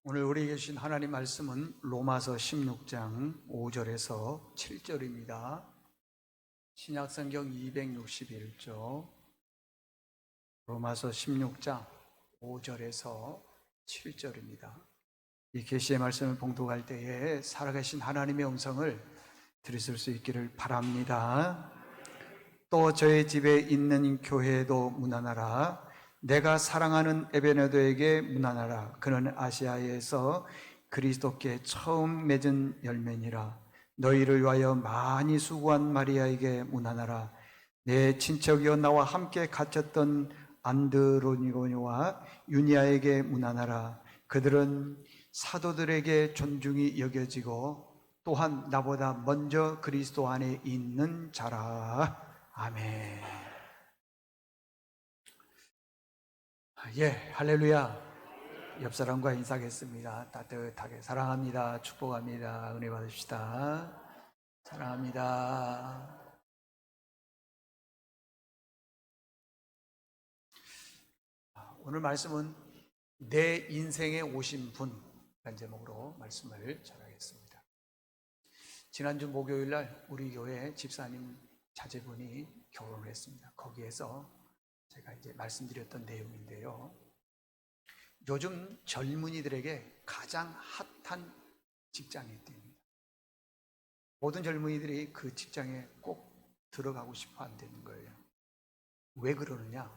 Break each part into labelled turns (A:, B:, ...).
A: 오늘 우리에게 주신 하나님 말씀은 로마서 16장 5절에서 7절입니다. 신약성경 261쪽 로마서 16장 5절에서 7절입니다. 이 계시의 말씀을 봉독할 때에 살아계신 하나님의 음성을 들으실 수 있기를 바랍니다. 또 저의 집에 있는 교회도 문안하라. 내가 사랑하는 에베네도에게 문안하라. 그는 아시아에서 그리스도께 처음 맺은 열매니라. 너희를 위하여 많이 수고한 마리아에게 문안하라. 내 친척이여 나와 함께 갇혔던 안드로니고와 유니아에게 문안하라. 그들은 사도들에게 존중이 여겨지고 또한 나보다 먼저 그리스도 안에 있는 자라. 아멘. 할렐루야. 옆 사람과 인사하겠습니다. 따뜻하게 사랑합니다. 축복합니다. 은혜 받으십시다. 사랑합니다. 오늘 말씀은 내 인생에 오신 분이라는 제목으로 말씀을 전하겠습니다. 지난주 목요일 날 우리 교회 집사님 자제분이 결혼을 했습니다. 거기에서 제가 이제 말씀드렸던 내용인데요. 요즘 젊은이들에게 가장 핫한 직장이 있답니다. 모든 젊은이들이 그 직장에 꼭 들어가고 싶어 한다는 거예요. 왜 그러느냐?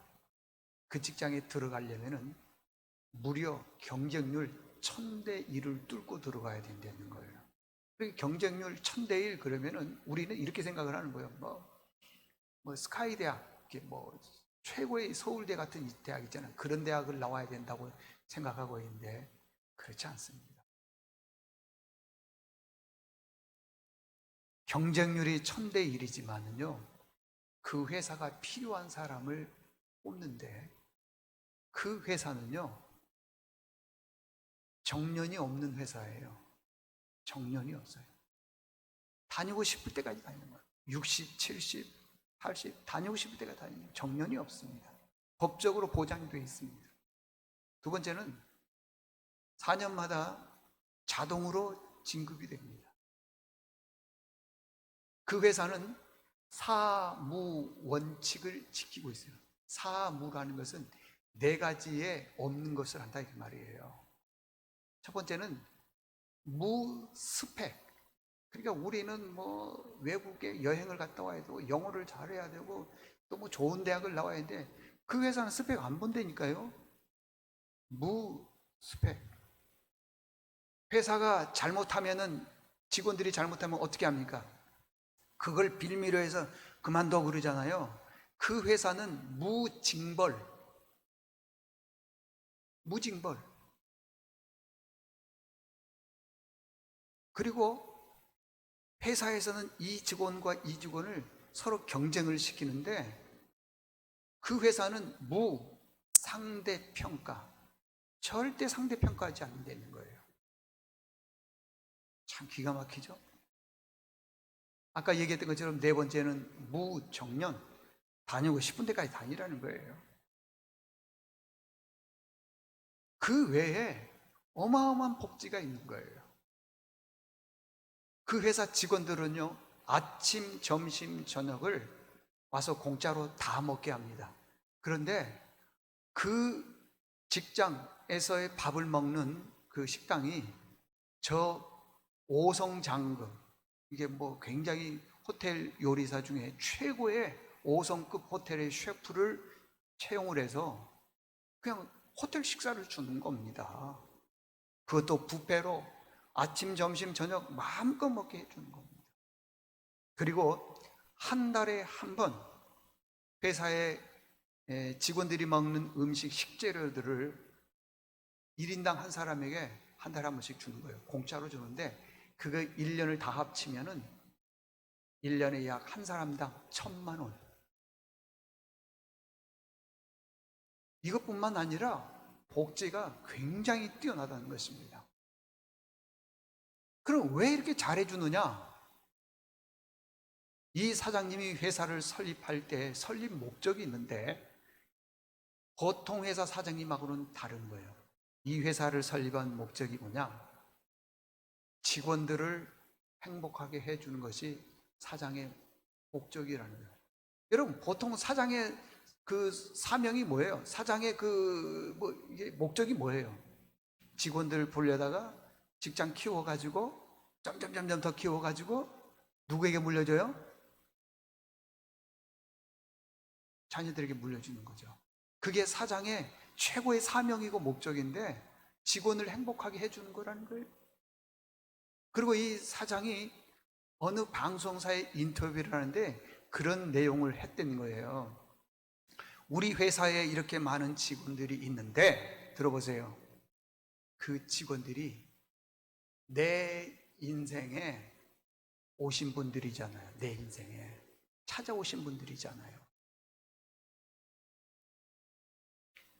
A: 그 직장에 들어가려면은 무려 경쟁률 1000대 1을 뚫고 들어가야 된다는 거예요. 경쟁률 1000대 1 그러면은 우리는 이렇게 생각을 하는 거예요. 스카이 대학, 최고의 서울대 같은 대학 있잖아요. 그런 대학을 나와야 된다고 생각하고 있는데 그렇지 않습니다. 경쟁률이 1000대 1이지만은요, 그 회사가 필요한 사람을 뽑는데 그 회사는요, 정년이 없는 회사예요. 정년이 없어요. 다니고 싶을 때까지 다니는 거예요. 60, 70, 80 다니고 싶을 때가 다니는 거예요. 정년이 없습니다. 법적으로 보장되어 있습니다. 두 번째는 4년마다 자동으로 진급이 됩니다. 그 회사는 사무 원칙을 지키고 있어요. 사무라는 것은 4가지에 없는 것을 한다 이 말이에요. 첫 번째는 무스펙. 그러니까 우리는 외국에 여행을 갔다 와야 되고 영어를 잘해야 되고 또 좋은 대학을 나와야 되는데 그 회사는 스펙 안 본다니까요. 무스펙. 회사가 잘못하면은, 직원들이 잘못하면 어떻게 합니까? 그걸 빌미로 해서 그만둬 그러잖아요. 그 회사는 무징벌. 그리고 회사에서는 이 직원과 이 직원을 서로 경쟁을 시키는데 그 회사는 무상대평가. 절대 상대평가하지 않는다는 거예요. 참 기가 막히죠? 아까 얘기했던 것처럼 4번째는 무정년. 다니고 싶은 데까지 다니라는 거예요. 그 외에 어마어마한 복지가 있는 거예요. 그 회사 직원들은요, 아침, 점심, 저녁을 와서 공짜로 다 먹게 합니다. 그런데 그 직장에서의 밥을 먹는 그 식당이 저 5성 장급, 이게 굉장히 호텔 요리사 중에 최고의 5성급 호텔의 셰프를 채용을 해서 그냥 호텔 식사를 주는 겁니다. 그것도 뷔페로 아침, 점심, 저녁 마음껏 먹게 해주는 겁니다. 그리고 한 달에 한 번 회사에 직원들이 먹는 음식 식재료들을 1인당 한 사람에게 한 달에 한 번씩 주는 거예요. 공짜로 주는데 그거 1년을 다 합치면은 1년에 약 한 사람당 1000만 원. 이것뿐만 아니라 복지가 굉장히 뛰어나다는 것입니다. 그럼 왜 이렇게 잘해주느냐? 이 사장님이 회사를 설립할 때 설립 목적이 있는데 보통 회사 사장님하고는 다른 거예요. 이 회사를 설립한 목적이 뭐냐? 직원들을 행복하게 해주는 것이 사장의 목적이라는 거예요. 여러분, 보통 사장의 그 사명이 뭐예요? 사장의 이게 목적이 뭐예요? 직원들 불려다가 직장 키워가지고 점점점점 더 키워가지고 누구에게 물려줘요? 자녀들에게 물려주는 거죠. 그게 사장의 최고의 사명이고 목적인데 직원을 행복하게 해주는 거라는 거예요. 그리고 이 사장이 어느 방송사에 인터뷰를 하는데 그런 내용을 했던 거예요. 우리 회사에 이렇게 많은 직원들이 있는데 들어보세요. 그 직원들이 내 인생에 오신 분들이잖아요. 내 인생에 찾아오신 분들이잖아요.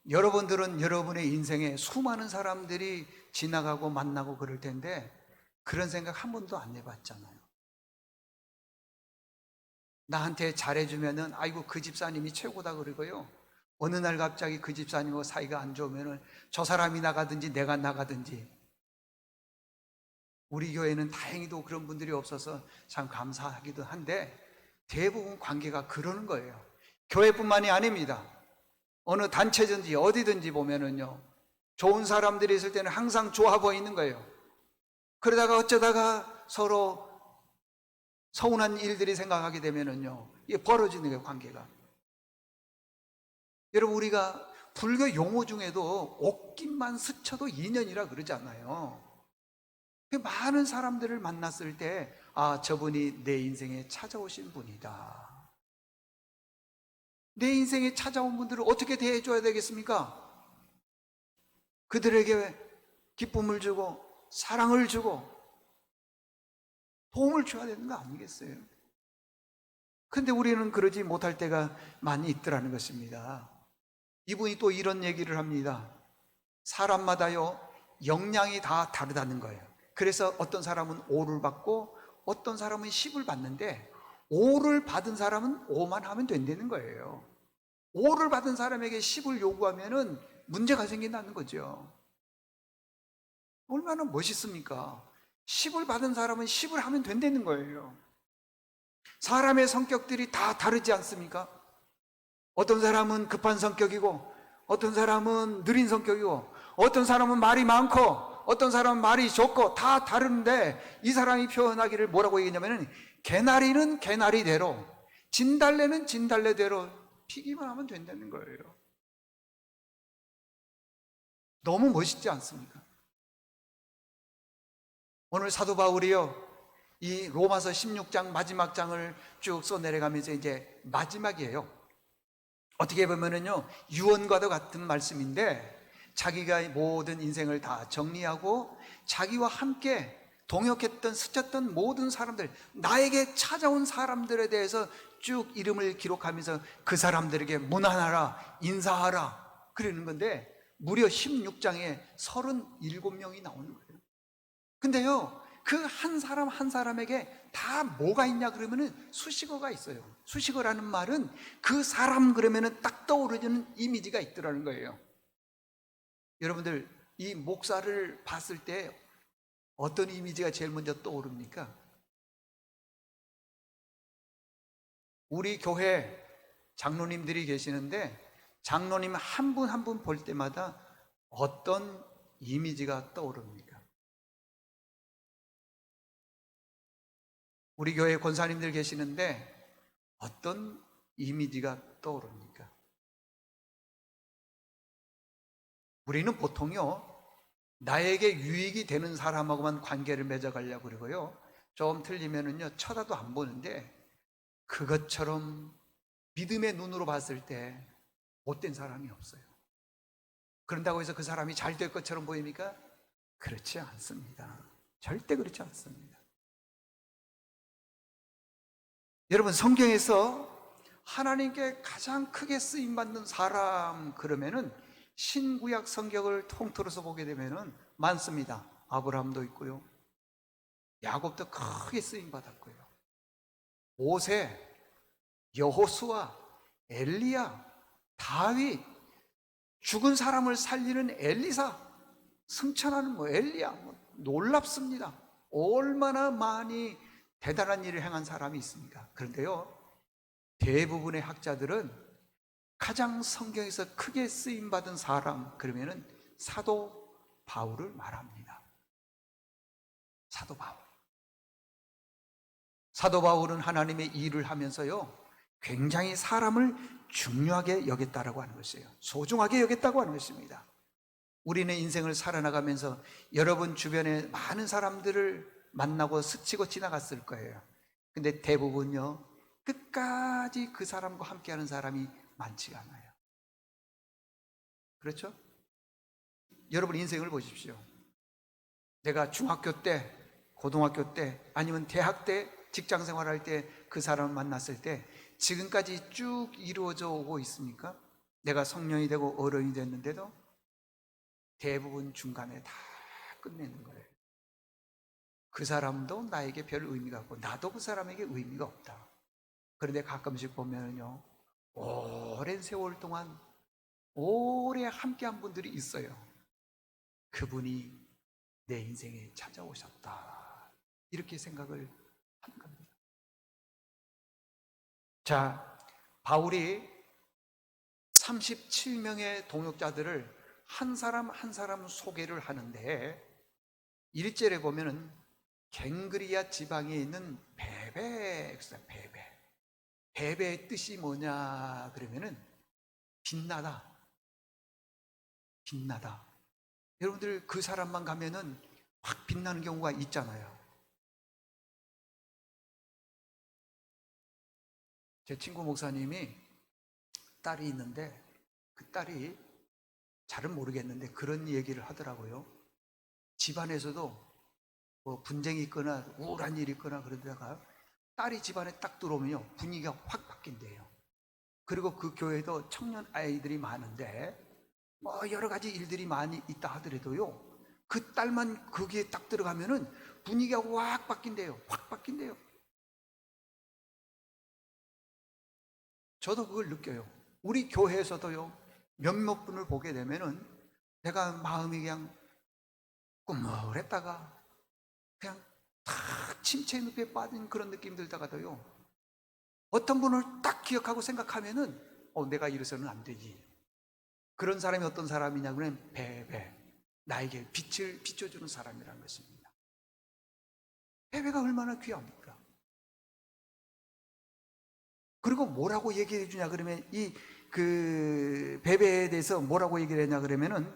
A: 여러분들은 여러분의 인생에 수많은 사람들이 지나가고 만나고 그럴 텐데 그런 생각 한 번도 안 해봤잖아요. 나한테 잘해주면은 아이고 그 집사님이 최고다 그러고요. 어느 날 갑자기 그 집사님하고 사이가 안 좋으면은 저 사람이 나가든지 내가 나가든지. 우리 교회는 다행히도 그런 분들이 없어서 참 감사하기도 한데 대부분 관계가 그러는 거예요. 교회뿐만이 아닙니다. 어느 단체든지 어디든지 보면은요, 좋은 사람들이 있을 때는 항상 좋아 보이는 거예요. 그러다가 어쩌다가 서로 서운한 일들이 생각하게 되면은요, 이게 벌어지는 거예요, 관계가. 여러분, 우리가 불교 용어 중에도 옷깃만 스쳐도 인연이라 그러잖아요. 많은 사람들을 만났을 때, 아, 저분이 내 인생에 찾아오신 분이다. 내 인생에 찾아온 분들을 어떻게 대해줘야 되겠습니까? 그들에게 기쁨을 주고, 사랑을 주고, 도움을 줘야 되는 거 아니겠어요? 근데 우리는 그러지 못할 때가 많이 있더라는 것입니다. 이분이 또 이런 얘기를 합니다. 사람마다요, 역량이 다 다르다는 거예요. 그래서 어떤 사람은 5를 받고 어떤 사람은 10을 받는데 5를 받은 사람은 5만 하면 된다는 거예요. 5를 받은 사람에게 10을 요구하면은 문제가 생긴다는 거죠. 얼마나 멋있습니까? 10을 받은 사람은 10을 하면 된다는 거예요. 사람의 성격들이 다 다르지 않습니까? 어떤 사람은 급한 성격이고 어떤 사람은 느린 성격이고 어떤 사람은 말이 많고 어떤 사람은 말이 적고 다 다른데 이 사람이 표현하기를 뭐라고 얘기했냐면 개나리는 개나리대로 진달래는 진달래대로 피기만 하면 된다는 거예요. 너무 멋있지 않습니까? 오늘 사도 바울이요, 이 로마서 16장 마지막 장을 쭉 써내려가면서 이제 마지막이에요. 어떻게 보면은요, 유언과도 같은 말씀인데 자기가 모든 인생을 다 정리하고 자기와 함께 동역했던 스쳤던 모든 사람들, 나에게 찾아온 사람들에 대해서 쭉 이름을 기록하면서 그 사람들에게 문안하라, 인사하라 그러는 건데 무려 16장에 37명이 나오는 거예요. 근데요, 그 한 사람 한 사람에게 다 뭐가 있냐 그러면은 수식어가 있어요. 수식어라는 말은 그 사람 그러면은 딱 떠오르는 이미지가 있더라는 거예요. 여러분들, 이 목사를 봤을 때 어떤 이미지가 제일 먼저 떠오릅니까? 우리 교회 장로님들이 계시는데 장로님 한 분 한 분 볼 때마다 어떤 이미지가 떠오릅니까? 우리 교회 권사님들 계시는데 어떤 이미지가 떠오릅니까? 우리는 보통요, 나에게 유익이 되는 사람하고만 관계를 맺어가려고 그러고요, 좀 틀리면은요 쳐다도 안 보는데 그것처럼 믿음의 눈으로 봤을 때 못된 사람이 없어요. 그런다고 해서 그 사람이 잘 될 것처럼 보입니까? 그렇지 않습니다. 절대 그렇지 않습니다. 여러분, 성경에서 하나님께 가장 크게 쓰임받는 사람 그러면은 신구약 성경을 통틀어서 보게 되면은 많습니다. 아브라함도 있고요, 야곱도 크게 쓰임받았고요, 모세, 여호수아, 엘리야, 다윗, 죽은 사람을 살리는 엘리사, 승천하는 엘리야 놀랍습니다. 얼마나 많이 대단한 일을 행한 사람이 있습니까? 그런데요, 대부분의 학자들은 가장 성경에서 크게 쓰임받은 사람 그러면은 사도 바울을 말합니다. 사도 바울. 사도 바울은 하나님의 일을 하면서요, 굉장히 사람을 중요하게 여겼다라고 하는 것이에요. 소중하게 여겼다고 하는 것입니다. 우리는 인생을 살아나가면서 여러분 주변에 많은 사람들을 만나고 스치고 지나갔을 거예요. 근데 대부분요, 끝까지 그 사람과 함께하는 사람이 많지가 않아요. 그렇죠? 여러분 인생을 보십시오. 내가 중학교 때, 고등학교 때, 아니면 대학 때, 직장 생활할 때 그 사람을 만났을 때 지금까지 쭉 이루어져 오고 있습니까? 내가 성령이 되고 어른이 됐는데도 대부분 중간에 다 끝내는 거예요. 그 사람도 나에게 별 의미가 없고 나도 그 사람에게 의미가 없다. 그런데 가끔씩 보면요, 오랜 세월 동안 오래 함께한 분들이 있어요. 그분이 내 인생에 찾아오셨다, 이렇게 생각을 하는 겁니다. 자, 바울이 37명의 동역자들을 한 사람 한 사람 소개를 하는데 1절에 보면은 갱그리아 지방에 있는 베베, 베베의 뜻이 뭐냐 그러면은 빛나다, 빛나다. 여러분들 그 사람만 가면은 확 빛나는 경우가 있잖아요. 제 친구 목사님이 딸이 있는데 그 딸이 잘은 모르겠는데 그런 얘기를 하더라고요. 집안에서도 뭐 분쟁이 있거나 우울한 일이 있거나 그러다가 딸이 집안에 딱 들어오면요, 분위기가 확 바뀐대요. 그리고 그 교회도 청년 아이들이 많은데 뭐 여러 가지 일들이 많이 있다 하더라도요, 그 딸만 거기에 딱 들어가면은 분위기가 확 바뀐대요. 확 바뀐대요. 저도 그걸 느껴요. 우리 교회에서도요, 몇몇 분을 보게 되면은 내가 마음이 그냥 꾸물했다가 그냥 탁 침체 늪에 빠진 그런 느낌 들다가도요, 어떤 분을 딱 기억하고 생각하면은 내가 이래서는 안 되지. 그런 사람이 어떤 사람이냐 그러면 베베, 나에게 빛을 비춰주는 사람이라는 것입니다. 베베가 얼마나 귀합니까? 그리고 뭐라고 얘기해 주냐 그러면 그 베베에 대해서 뭐라고 얘기를 했냐 그러면은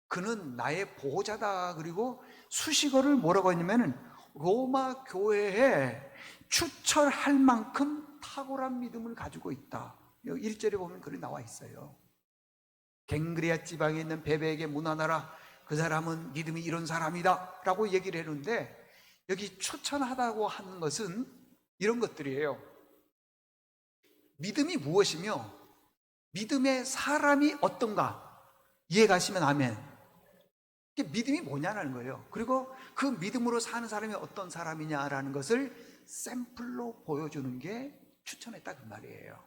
A: 그는 나의 보호자다. 그리고 수식어를 뭐라고 했냐면은 로마 교회에 추천할 만큼 탁월한 믿음을 가지고 있다. 1절에 보면 그렇게 나와 있어요. 갱그리아 지방에 있는 베베에게 문안하라. 그 사람은 믿음이 이런 사람이다 라고 얘기를 했는데, 여기 추천하다고 하는 것은 이런 것들이에요. 믿음이 무엇이며 믿음의 사람이 어떤가 이해가시면 아멘. 믿음이 뭐냐는 거예요. 그리고 그 믿음으로 사는 사람이 어떤 사람이냐라는 것을 샘플로 보여주는 게 추천했다 그 말이에요.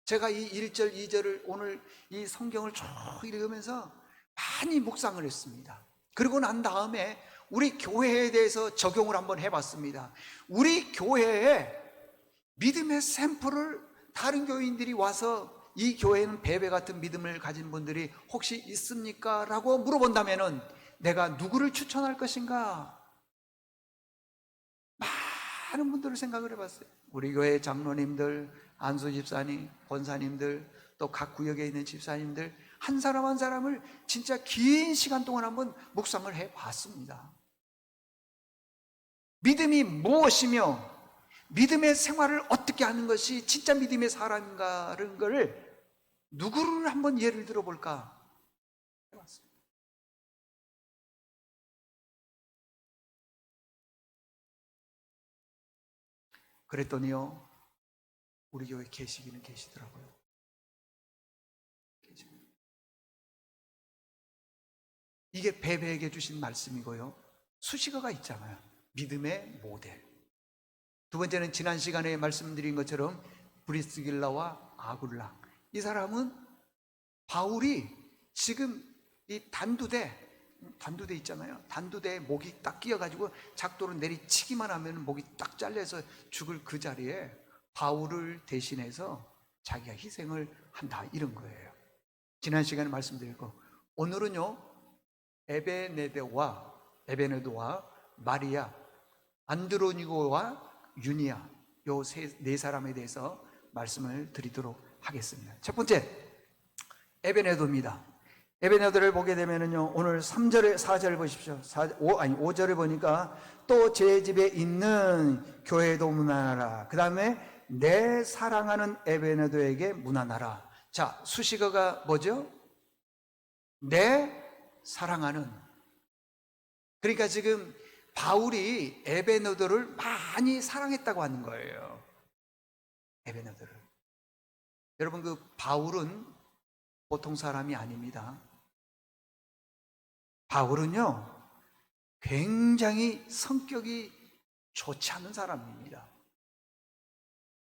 A: 제가 이 1절 2절을 오늘 이 성경을 쭉 읽으면서 많이 묵상을 했습니다. 그리고 난 다음에 우리 교회에 대해서 적용을 한번 해봤습니다. 우리 교회에 믿음의 샘플을 다른 교인들이 와서 이 교회는 베베 같은 믿음을 가진 분들이 혹시 있습니까? 라고 물어본다면은 내가 누구를 추천할 것인가? 많은 분들을 생각을 해봤어요. 우리 교회 장로님들, 안수 집사님, 권사님들, 또 각 구역에 있는 집사님들 한 사람 한 사람을 진짜 긴 시간 동안 한번 묵상을 해봤습니다. 믿음이 무엇이며 믿음의 생활을 어떻게 하는 것이 진짜 믿음의 사람인가라는 걸 누구를 한번 예를 들어볼까 해봤습니다. 그랬더니요, 우리 교회 계시기는 계시더라고요. 이게 베베에게 주신 말씀이고요, 수식어가 있잖아요. 믿음의 모델. 두 번째는 지난 시간에 말씀드린 것처럼 브리스길라와 아굴라. 이 사람은 바울이 지금 이 단두대 단두대 있잖아요. 단두대에 목이 딱 끼어가지고 작도로 내리치기만 하면 목이 딱 잘려서 죽을 그 자리에 바울을 대신해서 자기가 희생을 한다, 이런 거예요. 지난 시간에 말씀드렸고, 오늘은요 에베네도와 마리아, 안드로니고와 유니아, 요 네 사람에 대해서 말씀을 드리도록 하겠습니다. 첫 번째, 에베네도입니다. 에베네도를 보게 되면은요, 오늘 3절에 4절 보십시오. 5절에 보니까 또 제 집에 있는 교회도 문안하라. 그 다음에 내 사랑하는 에베네도에게 문안하라. 자, 수식어가 뭐죠? 내 사랑하는. 그러니까 지금 바울이 에베네도를 많이 사랑했다고 하는 거예요. 에베네도를. 여러분, 그 바울은 보통 사람이 아닙니다. 바울은요 굉장히 성격이 좋지 않은 사람입니다.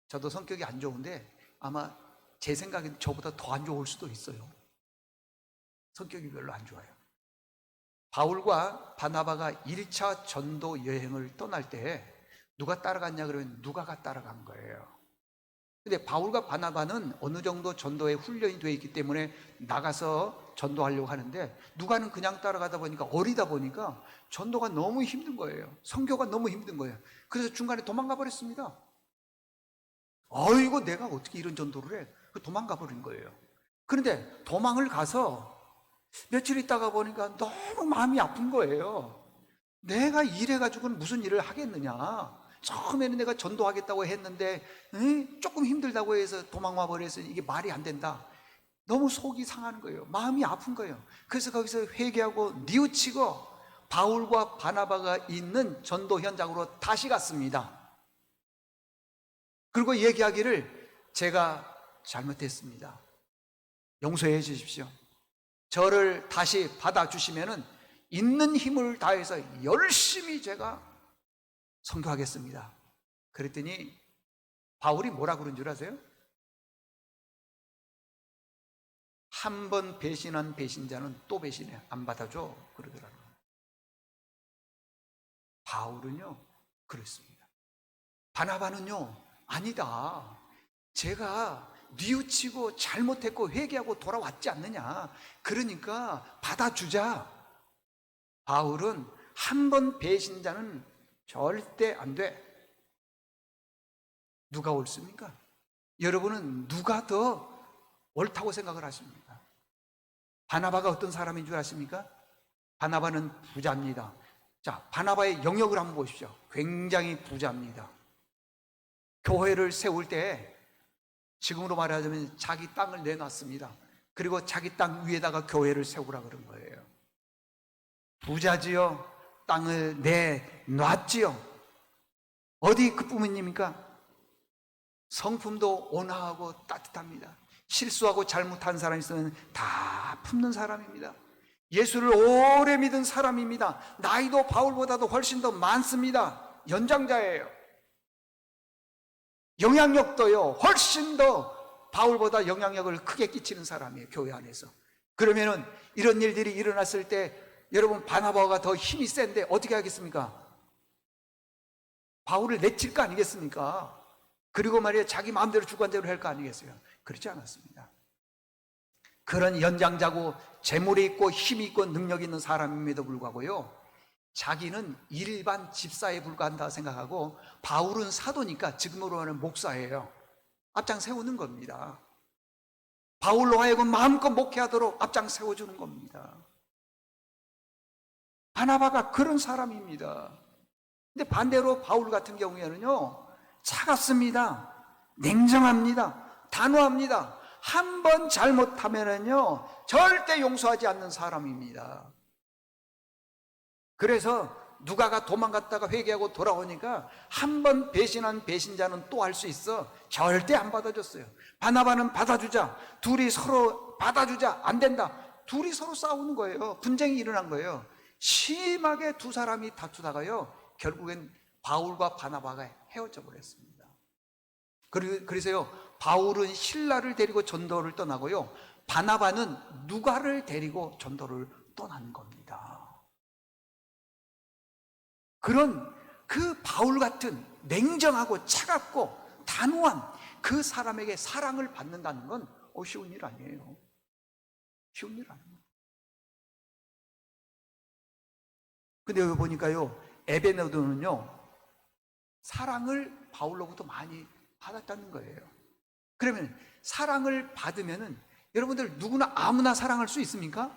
A: 저도 성격이 안 좋은데 아마 제 생각엔 저보다 더 안 좋을 수도 있어요. 성격이 별로 안 좋아요. 바울과 바나바가 1차 전도 여행을 떠날 때 누가 따라갔냐 그러면 누가가 따라간 거예요. 근데 바울과 바나바는 어느 정도 전도에 훈련이 되어 있기 때문에 나가서 전도하려고 하는데, 누가는 그냥 따라가다 보니까, 어리다 보니까 전도가 너무 힘든 거예요. 선교가 너무 힘든 거예요. 그래서 중간에 도망가 버렸습니다. 어이구, 내가 어떻게 이런 전도를 해? 도망가 버린 거예요. 그런데 도망을 가서 며칠 있다가 보니까 너무 마음이 아픈 거예요. 내가 이래가지고는 무슨 일을 하겠느냐. 처음에는 내가 전도하겠다고 했는데 조금 힘들다고 해서 도망와 버려서 이게 말이 안 된다. 너무 속이 상하는 거예요. 마음이 아픈 거예요. 그래서 거기서 회개하고 뉘우치고 바울과 바나바가 있는 전도 현장으로 다시 갔습니다. 그리고 얘기하기를, 제가 잘못했습니다. 용서해 주십시오. 저를 다시 받아주시면은 있는 힘을 다해서 열심히 제가 선교하겠습니다. 그랬더니 바울이 뭐라 그런 줄 아세요? 한 번 배신한 배신자는 또 배신해 안 받아줘, 그러더라고요. 바울은요 그랬습니다. 바나바는요, 아니다, 제가 뉘우치고 잘못했고 회개하고 돌아왔지 않느냐, 그러니까 받아주자. 바울은 한 번 배신자는 절대 안 돼. 누가 옳습니까? 여러분은 누가 더 옳다고 생각을 하십니까? 바나바가 어떤 사람인 줄 아십니까? 바나바는 부자입니다. 자, 바나바의 영역을 한번 보십시오. 굉장히 부자입니다. 교회를 세울 때 지금으로 말하자면 자기 땅을 내놨습니다. 그리고 자기 땅 위에다가 교회를 세우라 그런 거예요. 부자지요. 땅을 내놨지요. 어디 그뿐입니까? 성품도 온화하고 따뜻합니다. 실수하고 잘못한 사람이 있으면 다 품는 사람입니다. 예수를 오래 믿은 사람입니다. 나이도 바울보다도 훨씬 더 많습니다. 연장자예요. 영향력도요 훨씬 더 바울보다 영향력을 크게 끼치는 사람이에요, 교회 안에서. 그러면은 이런 일들이 일어났을 때 여러분, 바나바가 더 힘이 센데 어떻게 하겠습니까? 바울을 내칠 거 아니겠습니까? 그리고 말이야 자기 마음대로 주관대로 할 거 아니겠어요? 그렇지 않았습니다. 그런 연장자고 재물이 있고 힘이 있고 능력이 있는 사람임에도 불구하고요, 자기는 일반 집사에 불과한다 생각하고, 바울은 사도니까 지금으로 하는 목사예요. 앞장 세우는 겁니다. 바울로 하여금 마음껏 목회하도록 앞장 세워주는 겁니다. 바나바가 그런 사람입니다. 근데 반대로 바울 같은 경우에는요, 차갑습니다. 냉정합니다. 단호합니다. 한 번 잘못하면은요 절대 용서하지 않는 사람입니다. 그래서 누가가 도망갔다가 회개하고 돌아오니까 한 번 배신한 배신자는 또 할 수 있어. 절대 안 받아줬어요. 바나바는 받아주자. 둘이 서로 받아주자. 안 된다. 둘이 서로 싸우는 거예요. 분쟁이 일어난 거예요. 심하게 두 사람이 다투다가요 결국엔 바울과 바나바가 헤어져 버렸습니다. 그래서요 바울은 실라를 데리고 전도를 떠나고요, 바나바는 누가를 데리고 전도를 떠난 겁니다. 그런 그 바울 같은 냉정하고 차갑고 단호한 그 사람에게 사랑을 받는다는 건 쉬운 일 아니에요. 쉬운 일 아니에요. 근데 여기 보니까요, 에베네도는요, 사랑을 바울로부터 많이 받았다는 거예요. 그러면 사랑을 받으면은 여러분들 누구나 아무나 사랑할 수 있습니까?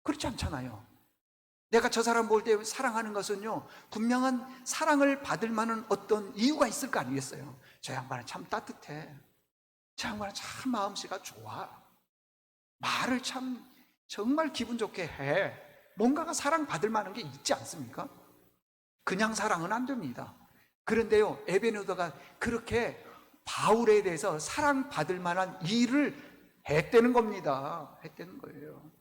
A: 그렇지 않잖아요. 내가 저 사람 볼 때 사랑하는 것은요, 분명한 사랑을 받을 만한 어떤 이유가 있을 거 아니겠어요? 저 양반은 참 따뜻해. 저 양반은 참 마음씨가 좋아. 말을 참 정말 기분 좋게 해. 뭔가가 사랑받을 만한 게 있지 않습니까? 그냥 사랑은 안 됩니다. 그런데요, 에베네도가 그렇게 바울에 대해서 사랑받을 만한 일을 했다는 겁니다. 했다는 거예요.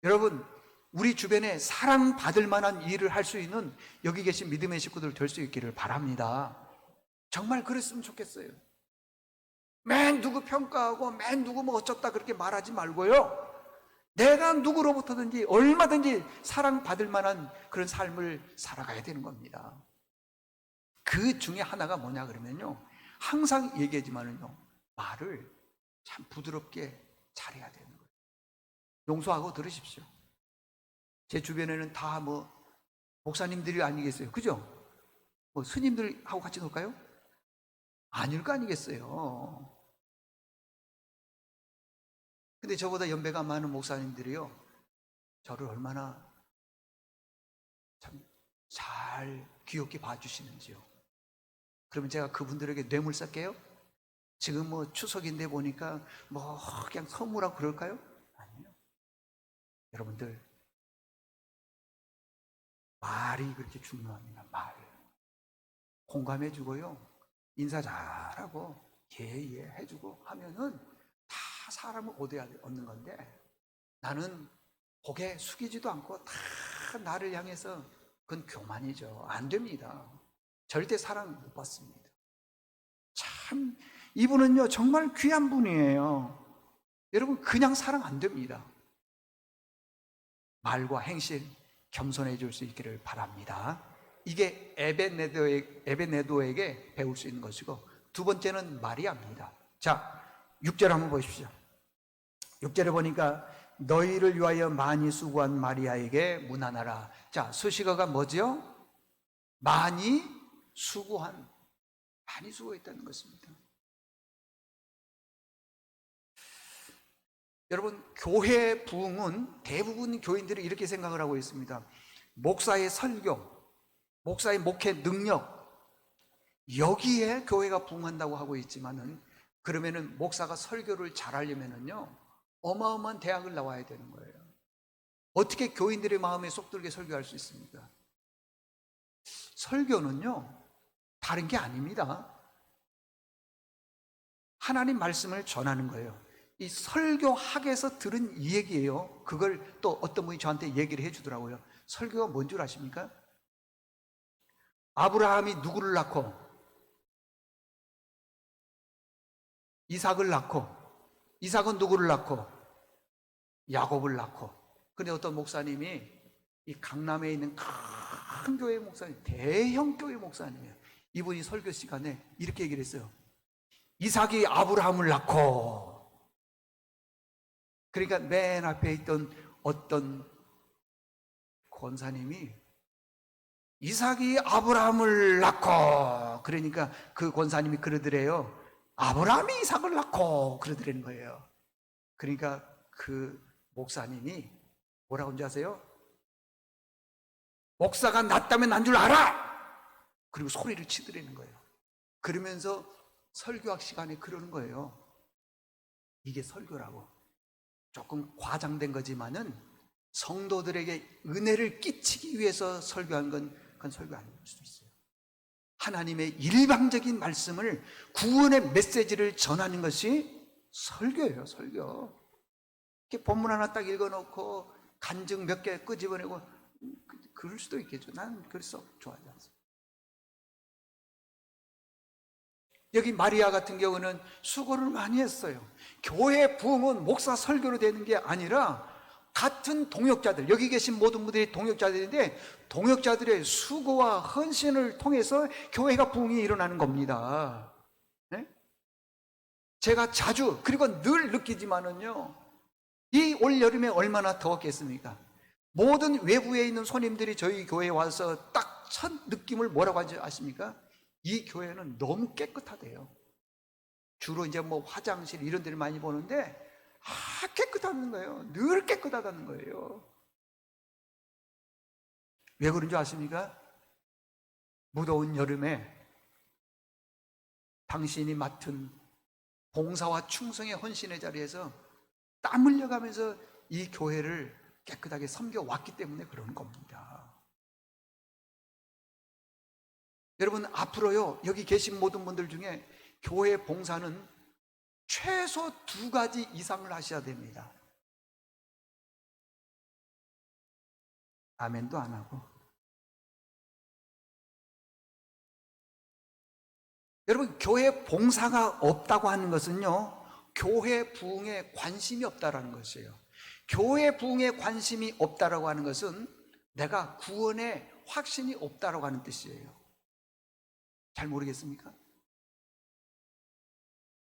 A: 여러분, 우리 주변에 사랑받을 만한 일을 할 수 있는 여기 계신 믿음의 식구들 될 수 있기를 바랍니다. 정말 그랬으면 좋겠어요. 맨 누구 평가하고 맨 누구 뭐 어쩌다 그렇게 말하지 말고요, 내가 누구로부터든지 얼마든지 사랑받을 만한 그런 삶을 살아가야 되는 겁니다. 그 중에 하나가 뭐냐 그러면요, 항상 얘기하지만은요, 말을 참 부드럽게 잘해야 되는 거예요. 용서하고 들으십시오. 제 주변에는 다 뭐 목사님들이 아니겠어요, 그죠? 뭐 스님들하고 같이 놀까요? 아닐 거 아니겠어요. 근데 저보다 연배가 많은 목사님들이요, 저를 얼마나 참 잘 귀엽게 봐주시는지요. 그러면 제가 그분들에게 뇌물 쌀게요? 지금 뭐 추석인데 보니까 뭐 그냥 선물하고 그럴까요? 아니요. 여러분들, 말이 그렇게 중요합니다. 말. 공감해 주고요, 인사 잘하고 예예 해주고 하면은 다 사람을 얻는 건데, 나는 고개 숙이지도 않고 다 나를 향해서, 그건 교만이죠. 안 됩니다. 절대 사랑 못 받습니다. 참, 이분은요 정말 귀한 분이에요. 여러분, 그냥 사랑 안 됩니다. 말과 행실 겸손해 줄 수 있기를 바랍니다. 이게 에베네도에게 배울 수 있는 것이고, 두 번째는 마리아입니다. 자, 6절 한번 보십시오. 6절에 보니까 너희를 위하여 많이 수고한 마리아에게 문안하라. 자, 수식어가 뭐죠? 많이 수고한, 많이 수고했다는 것입니다. 여러분, 교회 부흥은 대부분 교인들이 이렇게 생각을 하고 있습니다. 목사의 설교, 목사의 목회 능력, 여기에 교회가 부흥한다고 하고 있지만은, 그러면은 목사가 설교를 잘하려면은요, 어마어마한 대학을 나와야 되는 거예요. 어떻게 교인들의 마음에 쏙 들게 설교할 수 있습니까? 설교는요, 다른 게 아닙니다. 하나님 말씀을 전하는 거예요. 이 설교학에서 들은 이 얘기예요. 그걸 또 어떤 분이 저한테 얘기를 해주더라고요. 설교가 뭔 줄 아십니까? 아브라함이 누구를 낳고 이삭을 낳고, 이삭은 누구를 낳고 야곱을 낳고. 근데 어떤 목사님이 이 강남에 있는 큰 교회 목사님, 대형 교회 목사님이에요. 이분이 설교 시간에 이렇게 얘기를 했어요. 이삭이 아브라함을 낳고. 그러니까 맨 앞에 있던 어떤 권사님이 이삭이 아브라함을 낳고, 그러니까 그 권사님이 그러더래요. 아브라함이 이삭을 낳고, 그러더라는 거예요. 그러니까 그 목사님이 뭐라고 하는지 아세요? 목사가 낳았다면 난 줄 알아! 그리고 소리를 치더라는 거예요. 그러면서 설교학 시간에 그러는 거예요. 이게 설교라고. 조금 과장된 거지만은 성도들에게 은혜를 끼치기 위해서 설교한 건, 그건 설교 아닐 수도 있어요. 하나님의 일방적인 말씀을, 구원의 메시지를 전하는 것이 설교예요. 설교. 이렇게 본문 하나 딱 읽어놓고 간증 몇 개 끄집어내고 그럴 수도 있겠죠. 나는 그래서 좋아하지 않습니다. 여기 마리아 같은 경우는 수고를 많이 했어요. 교회 부흥은 목사 설교로 되는 게 아니라 같은 동역자들, 여기 계신 모든 분들이 동역자들인데 동역자들의 수고와 헌신을 통해서 교회가 부흥이 일어나는 겁니다. 네? 제가 자주 그리고 늘 느끼지만은요, 이 올여름에 얼마나 더웠겠습니까? 모든 외부에 있는 손님들이 저희 교회에 와서 딱 첫 느낌을 뭐라고 하지 아십니까? 이 교회는 너무 깨끗하대요. 주로 이제 뭐 화장실 이런 데를 많이 보는데 깨끗하다는 거예요. 늘 깨끗하다는 거예요. 왜 그런 줄 아십니까? 무더운 여름에 당신이 맡은 봉사와 충성의 헌신의 자리에서 땀 흘려가면서 이 교회를 깨끗하게 섬겨왔기 때문에 그런 겁니다. 여러분, 앞으로요, 여기 계신 모든 분들 중에 교회 봉사는 최소 2가지 이상을 하셔야 됩니다. 아멘도 안 하고. 여러분, 교회 봉사가 없다고 하는 것은요, 교회 부흥에 관심이 없다라는 것이에요. 교회 부흥에 관심이 없다라고 하는 것은 내가 구원에 확신이 없다라고 하는 뜻이에요. 잘 모르겠습니까?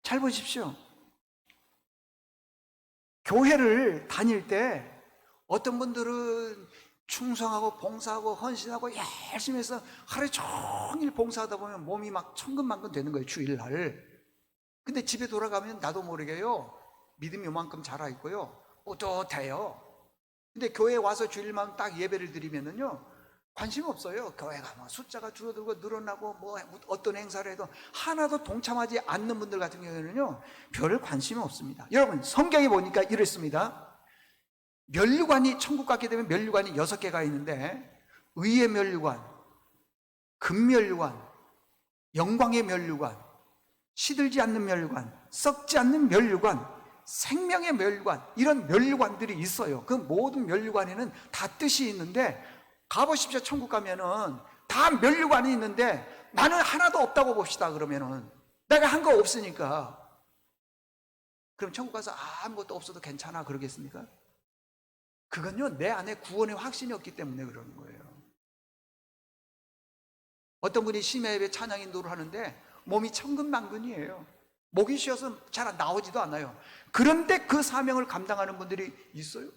A: 잘 보십시오. 교회를 다닐 때 어떤 분들은 충성하고 봉사하고 헌신하고 열심히 해서 하루 종일 봉사하다 보면 몸이 막 천근만근 되는 거예요, 주일날. 근데 집에 돌아가면 나도 모르게요, 믿음이 요만큼 자라있고요, 뿌듯해요. 근데 교회에 와서 주일만 딱 예배를 드리면은요, 관심 없어요. 교회가 뭐 숫자가 줄어들고 늘어나고 뭐 어떤 행사를 해도 하나도 동참하지 않는 분들 같은 경우에는요, 별 관심이 없습니다. 여러분, 성경에 보니까 이랬습니다. 면류관이, 천국 가게 되면 면류관이 6개가 있는데, 의의 면류관, 금면류관, 영광의 면류관, 시들지 않는 면류관, 썩지 않는 면류관, 생명의 면류관, 이런 면류관들이 있어요. 그 모든 면류관에는 다 뜻이 있는데, 가보십시오. 천국 가면은 다 면류관이 있는데 나는 하나도 없다고 봅시다. 그러면은 내가 한 거 없으니까, 그럼 천국 가서 아무것도 없어도 괜찮아 그러겠습니까? 그건요, 내 안에 구원의 확신이 없기 때문에 그러는 거예요. 어떤 분이 심야 예배 찬양 인도를 하는데 몸이 천근만근이에요. 목이 쉬어서 잘 나오지도 않아요. 그런데 그 사명을 감당하는 분들이 있어요.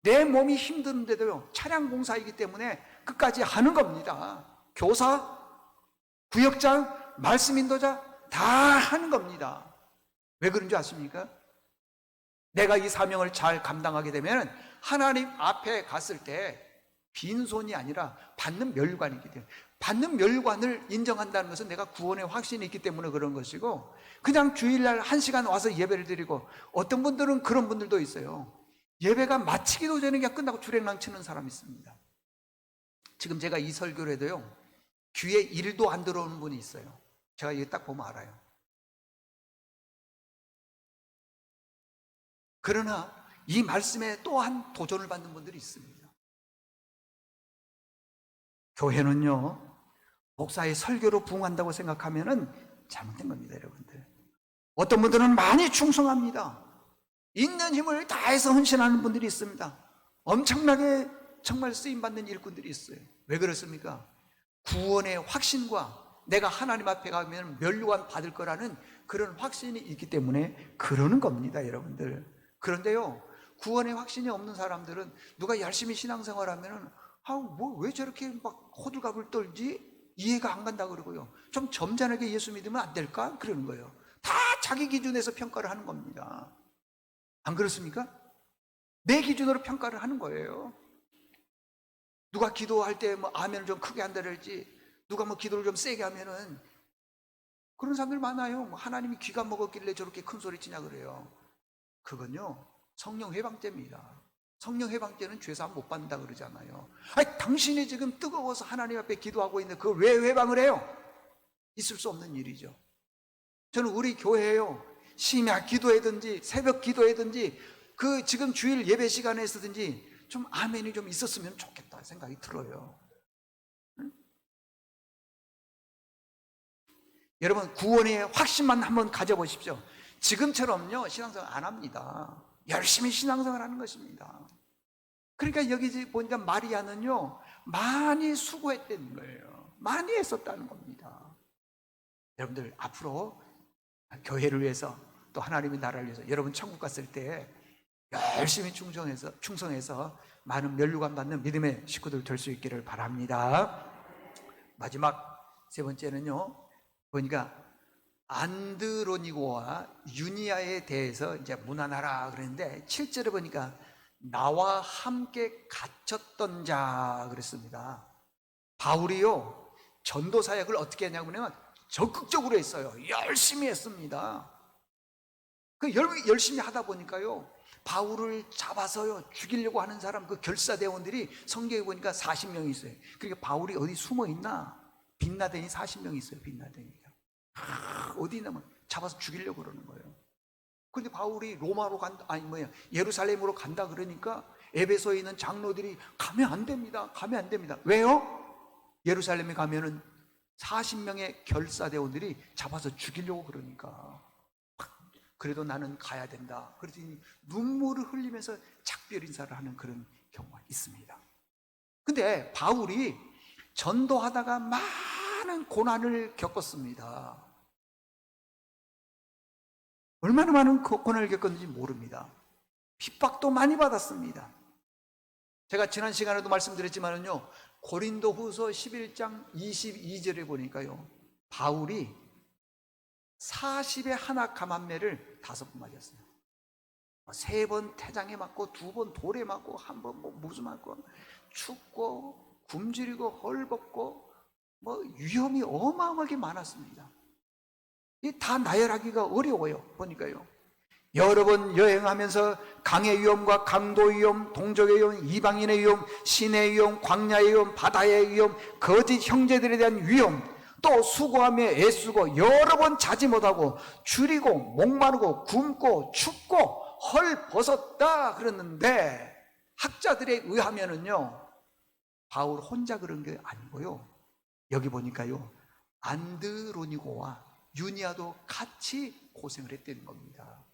A: 내 몸이 힘드는데도요, 차량 공사이기 때문에 끝까지 하는 겁니다. 교사, 구역장, 말씀 인도자 다 하는 겁니다. 왜 그런 줄 아십니까? 내가 이 사명을 잘 감당하게 되면 하나님 앞에 갔을 때 빈손이 아니라 받는 면류관이기 때문에, 받는 면류관을 인정한다는 것은 내가 구원의 확신이 있기 때문에 그런 것이고, 그냥 주일날 1시간 와서 예배를 드리고, 어떤 분들은 그런 분들도 있어요. 예배가 마치기도 전에 그냥 끝나고 주랭랑 치는 사람이 있습니다. 지금 제가 이 설교를 해도요, 귀에 1도 안 들어오는 분이 있어요. 제가 이거 딱 보면 알아요. 그러나 이 말씀에 또한 도전을 받는 분들이 있습니다. 교회는요, 목사의 설교로 부흥한다고 생각하면은 잘못된 겁니다, 여러분들. 어떤 분들은 많이 충성합니다. 있는 힘을 다해서 헌신하는 분들이 있습니다. 엄청나게 정말 쓰임받는 일꾼들이 있어요. 왜 그렇습니까? 구원의 확신과 내가 하나님 앞에 가면 면류관 받을 거라는 그런 확신이 있기 때문에 그러는 겁니다, 여러분들. 그런데요, 구원의 확신이 없는 사람들은 누가 열심히 신앙생활하면은 왜 저렇게 막 호들갑을 떨지? 이해가 안 간다 그러고요. 좀 점잖하게 예수 믿으면 안 될까? 그러는 거예요. 다 자기 기준에서 평가를 하는 겁니다. 안 그렇습니까? 내 기준으로 평가를 하는 거예요. 누가 기도할 때 뭐 아멘을 좀 크게 한다랄지, 누가 뭐 기도를 좀 세게 하면은 그런 사람들 많아요. 뭐 하나님이 귀가 먹었길래 저렇게 큰 소리 치냐 그래요. 그건요, 성령 회방죄입니다. 성령 회방죄는 죄사함 못 받는다 그러잖아요. 아니, 당신이 지금 뜨거워서 하나님 앞에 기도하고 있는데 그걸 왜 회방을 해요? 있을 수 없는 일이죠. 저는 우리 교회에요, 심야 기도회든지 새벽 기도회든지 그 지금 주일 예배 시간에 있었든지 좀 아멘이 좀 있었으면 좋겠다 생각이 들어요. 응? 여러분, 구원의 확신만 한번 가져보십시오. 지금처럼요, 신앙생활 안 합니다. 열심히 신앙생활하는 것입니다. 그러니까 여기 보니까 마리아는요, 많이 수고했다는 거예요. 많이 했었다는 겁니다. 여러분들 앞으로 교회를 위해서 또 하나님의 나라를 위해서 여러분 천국 갔을 때 열심히 충성해서 많은 면류관 받는 믿음의 식구들 될 수 있기를 바랍니다. 마지막 세 번째는요, 보니까 안드로니고와 유니아에 대해서 이제 문안하라 그랬는데 7절에 보니까 나와 함께 갇혔던 자 그랬습니다. 바울이요, 전도 사역을 어떻게 했냐면 적극적으로 했어요. 열심히 했습니다. 그 열심히 하다 보니까요, 바울을 잡아서요 죽이려고 하는 사람, 그 결사대원들이 성경에 보니까 40명이 있어요. 그러니까 바울이 어디 숨어 있나? 빈라덴이 40명이 있어요. 빈라덴이요. 어디 있냐면 잡아서 죽이려고 그러는 거예요. 그런데 바울이 로마로 예루살렘으로 간다 그러니까 에베소에 있는 장로들이 가면 안 됩니다. 가면 안 됩니다. 왜요? 예루살렘에 가면은 40명의 결사대원들이 잡아서 죽이려고 그러니까. 그래도 나는 가야 된다. 그랬더니 눈물을 흘리면서 작별 인사를 하는 그런 경우가 있습니다. 근데 바울이 전도하다가 많은 고난을 겪었습니다. 얼마나 많은 고난을 겪었는지 모릅니다. 핍박도 많이 받았습니다. 제가 지난 시간에도 말씀드렸지만요, 고린도후서 11장 22절에 보니까요, 바울이 40의 하나 감한매를 5번 맞았어요. 3번 태장에 맞고 2번 돌에 맞고 1번 무슨 맞고 춥고 굶주리고 헐벗고 위험이 어마어마하게 많았습니다. 이 다 나열하기가 어려워요. 보니까요, 여러 번 여행하면서 강의 위험과 강도 위험, 동족의 위험, 이방인의 위험, 신의 위험, 광야의 위험, 바다의 위험, 거짓 형제들에 대한 위험, 또 수고하며 애쓰고 여러 번 자지 못하고 줄이고 목마르고 굶고 춥고 헐벗었다 그랬는데, 학자들에 의하면은요, 바울 혼자 그런 게 아니고요, 여기 보니까요, 안드로니고와 유니아도 같이 고생을 했다는 겁니다.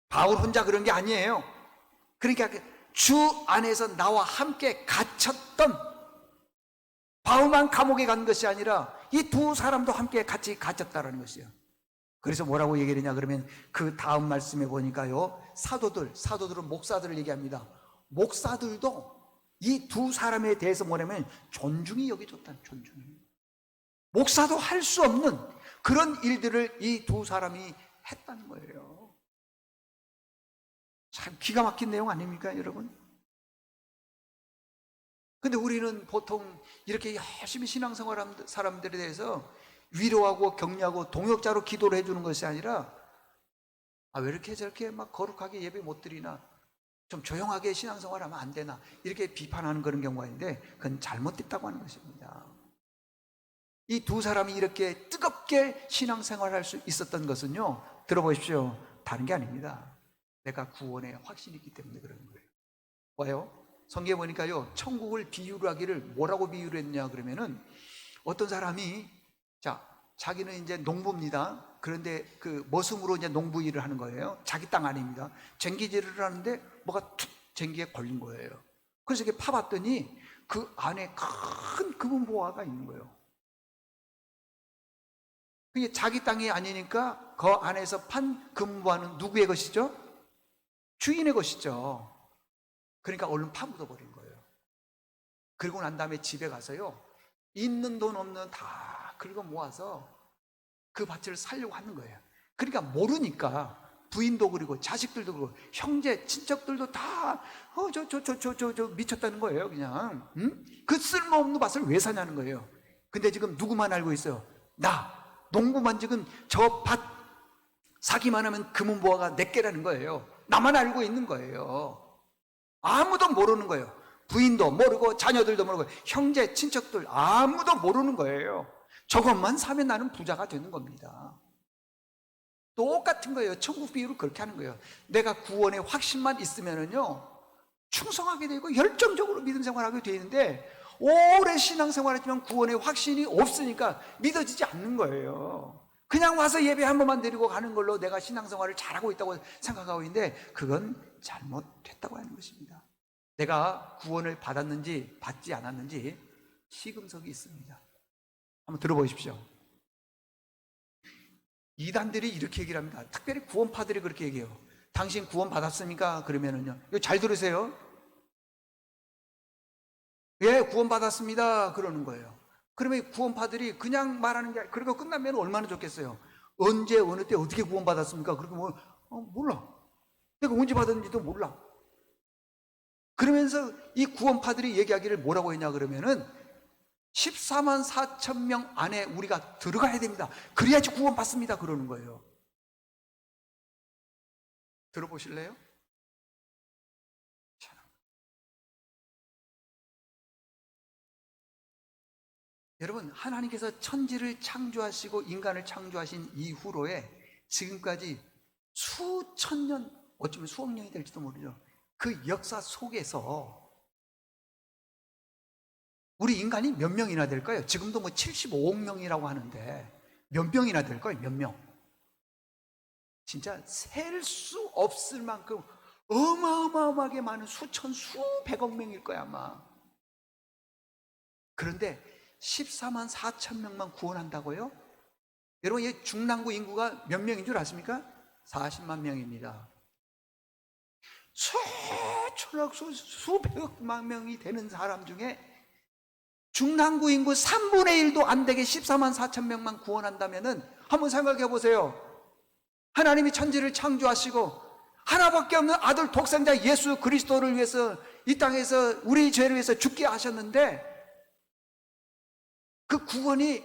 A: 바울 혼자 그런 게 아니에요. 그러니까 주 안에서 나와 함께 갇혔던, 바울만 감옥에 간 것이 아니라 이 두 사람도 함께 같이 갇혔다는 것이에요. 그래서 뭐라고 얘기를 했냐 그러면, 그 다음 말씀에 보니까요, 사도들은 목사들을 얘기합니다. 목사들도 이 두 사람에 대해서 뭐냐면 존중이 여겨졌다는, 존중이. 목사도 할 수 없는 그런 일들을 이 두 사람이 했다는 거예요. 참 기가 막힌 내용 아닙니까, 여러분? 근데 우리는 보통 이렇게 열심히 신앙생활하는 사람들에 대해서 위로하고 격려하고 동역자로 기도를 해주는 것이 아니라, 왜 이렇게 저렇게 막 거룩하게 예배 못 드리나, 좀 조용하게 신앙생활하면 안 되나, 이렇게 비판하는 그런 경우가 있는데, 그건 잘못됐다고 하는 것입니다. 이 두 사람이 이렇게 뜨겁게 신앙생활할 수 있었던 것은요, 들어보십시오, 다른 게 아닙니다. 내가 구원에 확신이 있기 때문에 그러는 거예요. 뭐예요? 성경에 보니까요, 천국을 비유를 하기를 뭐라고 비유를 했냐 그러면은, 어떤 사람이 자기는 이제 농부입니다. 그런데 그 머슴으로 이제 농부 일을 하는 거예요. 자기 땅 아닙니다. 쟁기질을 하는데 뭐가 툭 쟁기에 걸린 거예요. 그래서 이렇게 파봤더니 그 안에 큰 금은 보화가 있는 거예요. 그게 자기 땅이 아니니까 그 안에서 판 금은 보화는 누구의 것이죠? 주인의 것이죠. 그러니까 얼른 파묻어 버린 거예요. 그리고 난 다음에 집에 가서요, 있는 돈 없는 돈 다 긁어 모아서 그 밭을 살려고 하는 거예요. 그러니까 모르니까 부인도 그리고 자식들도 그리고 형제 친척들도 다 저 미쳤다는 거예요. 그냥 그 쓸모없는 밭을 왜 사냐는 거예요. 근데 지금 누구만 알고 있어요? 나 농부만 지금 저 밭 사기만 하면 금은보화가 내게라는 거예요. 나만 알고 있는 거예요. 아무도 모르는 거예요. 부인도 모르고 자녀들도 모르고 형제 친척들 아무도 모르는 거예요. 저것만 사면 나는 부자가 되는 겁니다. 똑같은 거예요. 천국 비유를 그렇게 하는 거예요. 내가 구원의 확신만 있으면은요, 충성하게 되고 열정적으로 믿음 생활하게 되는데, 오래 신앙생활했지만 구원의 확신이 없으니까 믿어지지 않는 거예요. 그냥 와서 예배 한 번만 드리고 가는 걸로 내가 신앙생활을 잘하고 있다고 생각하고 있는데 그건 잘못됐다고 하는 것입니다. 내가 구원을 받았는지 받지 않았는지 시금석이 있습니다. 한번 들어보십시오. 이단들이 이렇게 얘기를 합니다. 특별히 구원파들이 그렇게 얘기해요. 당신 구원 받았습니까? 그러면은요, 이거 잘 들으세요. 예, 구원 받았습니다. 그러는 거예요. 그러면 구원파들이 그냥 말하는 게, 그러고 끝나면 얼마나 좋겠어요. 언제, 어느 때, 어떻게 구원 받았습니까? 그렇게 뭐, 몰라. 내가 언제 받았는지도 몰라. 그러면서 이 구원파들이 얘기하기를 뭐라고 했냐 그러면은 14만 4천 명 안에 우리가 들어가야 됩니다. 그래야지 구원 받습니다. 그러는 거예요. 들어보실래요? 여러분, 하나님께서 천지를 창조하시고 인간을 창조하신 이후로에 지금까지 수천 년, 어쩌면 수억 년이 될지도 모르죠. 그 역사 속에서 우리 인간이 몇 명이나 될까요? 지금도 뭐 75억 명이라고 하는데 몇 명이나 될까요? 몇 명? 진짜 셀 수 없을 만큼 어마어마하게 많은 수천, 수백억 명일 거야 아마. 그런데 14만 4천 명만 구원한다고요? 여러분, 이 중랑구 인구가 몇 명인 줄 아십니까? 40만 명입니다. 수백만 명이 되는 사람 중에 중랑구 인구 3분의 1도 안 되게 14만 4천 명만 구원한다면은 한번 생각해 보세요. 하나님이 천지를 창조하시고 하나밖에 없는 아들 독생자 예수 그리스도를 위해서 이 땅에서 우리 죄를 위해서 죽게 하셨는데 그 구원이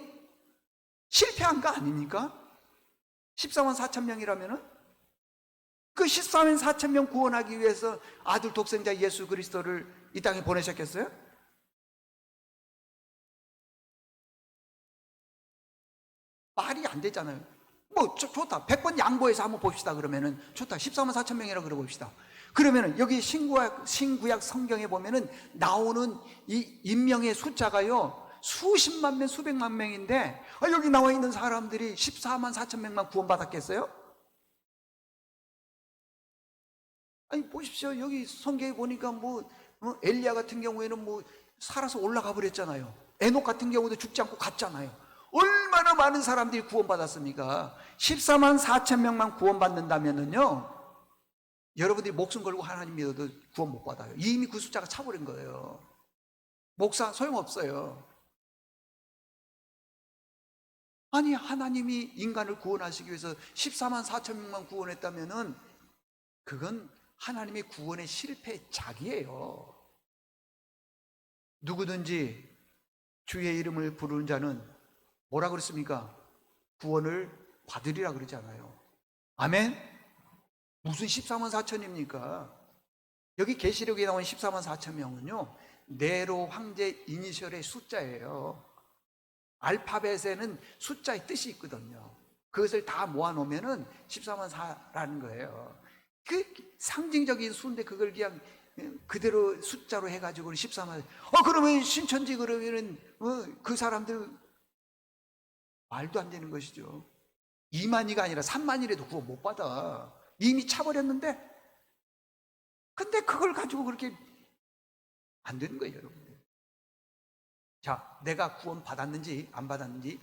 A: 실패한 거 아닙니까? 14만 4천 명이라면은 그 14만 4천 명 구원하기 위해서 아들 독생자 예수 그리스도를 이 땅에 보내셨겠어요? 말이 안 되잖아요. 뭐 좋다. 100번 양보해서 한번 봅시다. 그러면은 좋다. 14만 4천 명이라고 그러 봅시다. 그러면은 여기 신구약 성경에 보면은 나오는 이 인명의 숫자가요 수십만 명, 수백만 명인데 여기 나와 있는 사람들이 14만 4천 명만 구원받았겠어요? 아니 보십시오. 여기 성경에 보니까 엘리야 같은 경우에는 살아서 올라가 버렸잖아요. 에녹 같은 경우도 죽지 않고 갔잖아요. 얼마나 많은 사람들이 구원받았습니까? 14만 4천 명만 구원받는다면은요, 여러분들이 목숨 걸고 하나님 믿어도 구원 못 받아요. 이미 그 숫자가 차버린 거예요. 목사 소용없어요. 아니 하나님이 인간을 구원하시기 위해서 14만 4천 명만 구원했다면은 그건 하나님의 구원의 실패작이에요. 누구든지 주의 이름을 부르는 자는 뭐라 그랬습니까? 구원을 받으리라 그러잖아요. 아멘? 무슨 14만 4천입니까? 여기 계시록에 나온 14만 4천 명은요 네로 황제 이니셜의 숫자예요. 알파벳에는 숫자의 뜻이 있거든요. 그것을 다 모아놓으면 14만 4라는 거예요. 그 상징적인 수인데 그걸 그냥 그대로 숫자로 해가지고 14만. 그러면 신천지 그러면은 그 사람들 말도 안 되는 것이죠. 2만이가 아니라 3만이라도 구원 못 받아. 이미 차버렸는데. 근데 그걸 가지고 그렇게 안 되는 거예요, 여러분들. 자, 내가 구원 받았는지 안 받았는지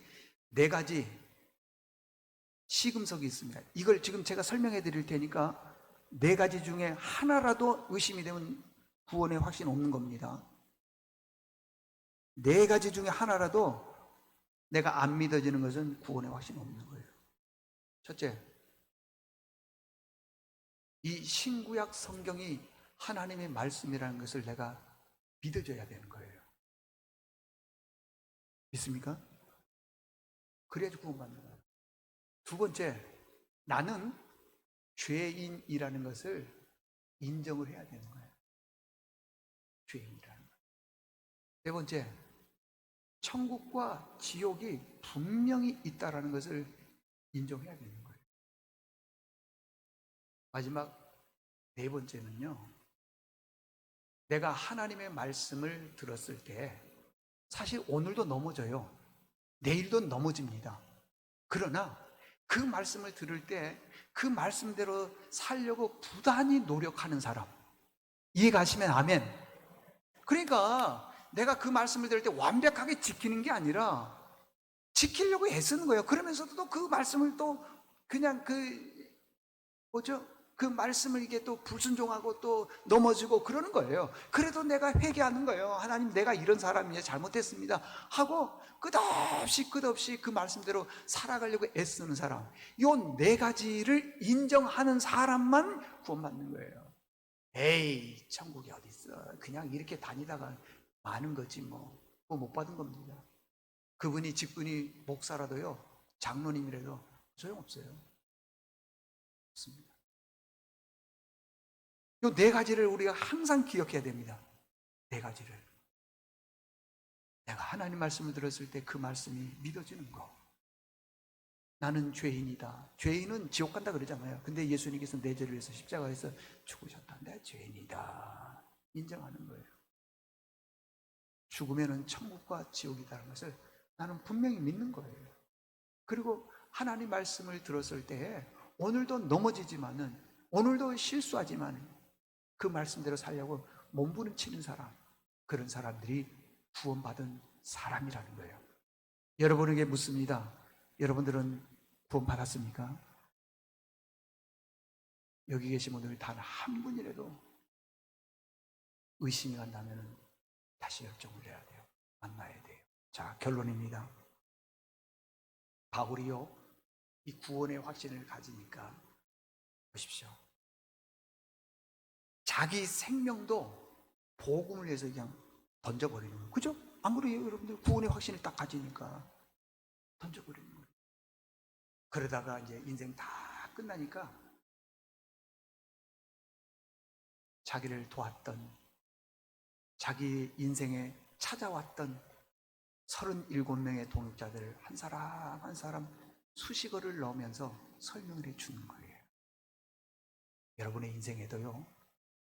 A: 네 가지 시금석이 있습니다. 이걸 지금 제가 설명해 드릴 테니까 네 가지 중에 하나라도 의심이 되면 구원의 확신 없는 겁니다. 네 가지 중에 하나라도 내가 안 믿어지는 것은 구원의 확신 없는 거예요. 첫째, 이 신구약 성경이 하나님의 말씀이라는 것을 내가 믿어줘야 되는 거예요. 믿습니까? 그래야지 구원받는 거예요. 두 번째, 나는 죄인이라는 것을 인정을 해야 되는 거예요. 죄인이라는 거. 세 번째, 천국과 지옥이 분명히 있다라는 것을 인정해야 되는 거예요. 마지막 네 번째는요, 내가 하나님의 말씀을 들었을 때 사실 오늘도 넘어져요. 내일도 넘어집니다. 그러나 그 말씀을 들을 때 그 말씀대로 살려고 부단히 노력하는 사람, 이해 가시면 아멘. 그러니까 내가 그 말씀을 들을 때 완벽하게 지키는 게 아니라 지키려고 애쓰는 거예요. 그러면서도 또 그 말씀을 또 그냥 그 말씀을 이게 또 불순종하고 또 넘어지고 그러는 거예요. 그래도 내가 회개하는 거예요. 하나님, 내가 이런 사람이에요. 잘못했습니다. 하고 끝없이 그 말씀대로 살아가려고 애쓰는 사람, 요 네 가지를 인정하는 사람만 구원받는 거예요. 에이, 천국이 어디 있어. 그냥 이렇게 다니다가 마는 거지 뭐. 그거 못 받은 겁니다. 그분이 직분이 목사라도요, 장로님이라도 소용없어요. 없습니다. 이 네 가지를 우리가 항상 기억해야 됩니다. 네 가지를. 내가 하나님 말씀을 들었을 때 그 말씀이 믿어지는 거. 나는 죄인이다. 죄인은 지옥 간다 그러잖아요. 근데 예수님께서 내 죄를 위해서 십자가에서 죽으셨다. 내가 죄인이다. 인정하는 거예요. 죽으면은 천국과 지옥이다라는 것을 나는 분명히 믿는 거예요. 그리고 하나님 말씀을 들었을 때 오늘도 넘어지지만은, 오늘도 실수하지만 그 말씀대로 살려고 몸부림치는 사람, 그런 사람들이 구원받은 사람이라는 거예요. 여러분에게 묻습니다. 여러분들은 구원받았습니까? 여기 계신 분들 단 한 분이라도 의심이 간다면 다시 결정을 해야 돼요. 만나야 돼요. 자, 결론입니다. 바울이요, 이 구원의 확신을 가지니까 보십시오. 자기 생명도 복음을 위해서 그냥 던져버리는 거예요. 그죠? 아무리 여러분들 구원의 확신을 딱 가지니까 던져버리는 거예요. 그러다가 이제 인생 다 끝나니까 자기를 도왔던, 자기 인생에 찾아왔던 37명의 동역자들을 한 사람 한 사람 수식어를 넣으면서 설명을 해주는 거예요. 여러분의 인생에도요,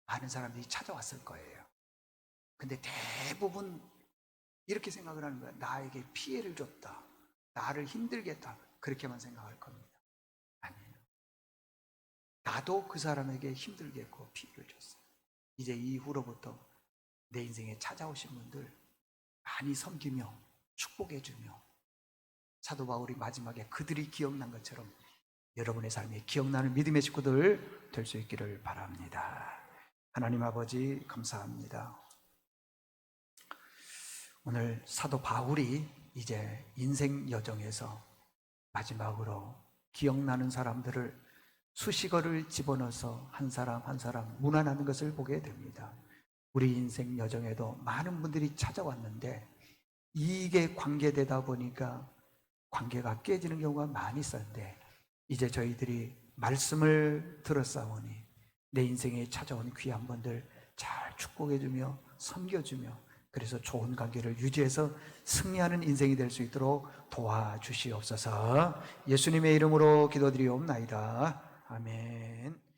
A: 많은 사람들이 찾아왔을 거예요. 근데 대부분 이렇게 생각을 하는 거예요. 나에게 피해를 줬다, 나를 힘들게 했다, 그렇게만 생각할 겁니다. 아니에요. 나도 그 사람에게 힘들게 했고 피해를 줬어요. 이제 이후로부터 내 인생에 찾아오신 분들 많이 섬기며 축복해주며, 사도 바울이 마지막에 그들이 기억난 것처럼 여러분의 삶에 기억나는 믿음의 식구들 될 수 있기를 바랍니다. 하나님 아버지, 감사합니다. 오늘 사도 바울이 이제 인생 여정에서 마지막으로 기억나는 사람들을 수식어를 집어넣어서 한 사람 한 사람 문안하는 것을 보게 됩니다. 우리 인생 여정에도 많은 분들이 찾아왔는데 이익에 관계되다 보니까 관계가 깨지는 경우가 많이 있었는데, 이제 저희들이 말씀을 들었사오니 내 인생에 찾아온 귀한 분들 잘 축복해주며 섬겨주며, 그래서 좋은 관계를 유지해서 승리하는 인생이 될 수 있도록 도와주시옵소서. 예수님의 이름으로 기도드리옵나이다. 아멘.